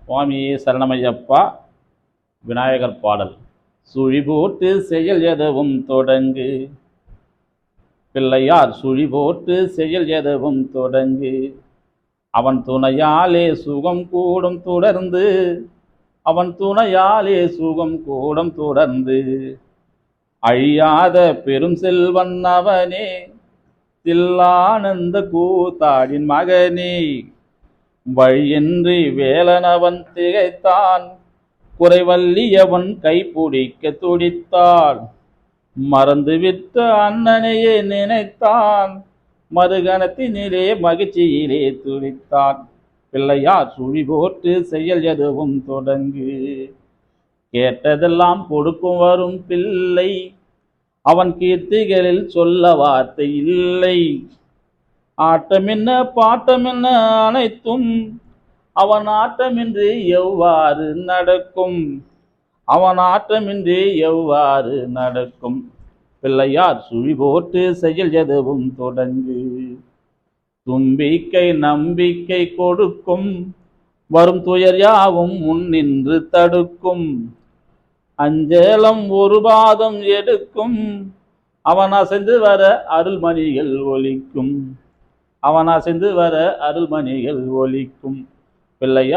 சுவாமியே சரணமையப்பா. விநாயகர் பாடல். சுழி போட்டு செயல் எதவும் தொடங்கு, பிள்ளையார் சுழி போட்டு செயல் எதவும் தொடங்கு, அவன் துணையாலே சுகம் கூடும் தொடர்ந்து, அவன் துணையாலே சுகம் கூடும் தொடர்ந்து, அழியாத பெரும் செல்வன் அவனே, தில்லானந்த கூத்தாடின் மகனே. வழியின்றி வேலனவன் திகைத்தான், குறைவல்லியவன் கைப்பிடிக்க துடித்தான், மறந்துவிட்ட அண்ணனையே நினைத்தான், மறுகணத்தினிலே மகிழ்ச்சியிலே துடித்தான். பிள்ளையார் சுழி போட்டு செயல் எதுவும் தொடங்கு, கேட்டதெல்லாம் கொடுக்கும் வரும் பிள்ளை, அவன் கீர்த்திகளில் சொல்ல வார்த்தை இல்லை. ஆட்டமென்ன பாட்டமென்ன அனைத்தும் அவன் ஆட்டமின்றி எவ்வாறு நடக்கும், அவன் ஆட்டமின்றி எவ்வாறு நடக்கும். பிள்ளையார் சுழி போட்டு செயல் எதுவும் தொடங்கு, தும்பிக்கை நம்பிக்கை கொடுக்கும், வரும் துயர் யாவும் முன்னின்று தடுக்கும், அஞ்சலம் ஒரு பாதம் எடுக்கும், அவன் அசைந்து வர அருள்மணிகள் ஒலிக்கும், அவன் அசைந்து வர அருள்மணிகள் ஒலிக்கும். பிள்ளையார்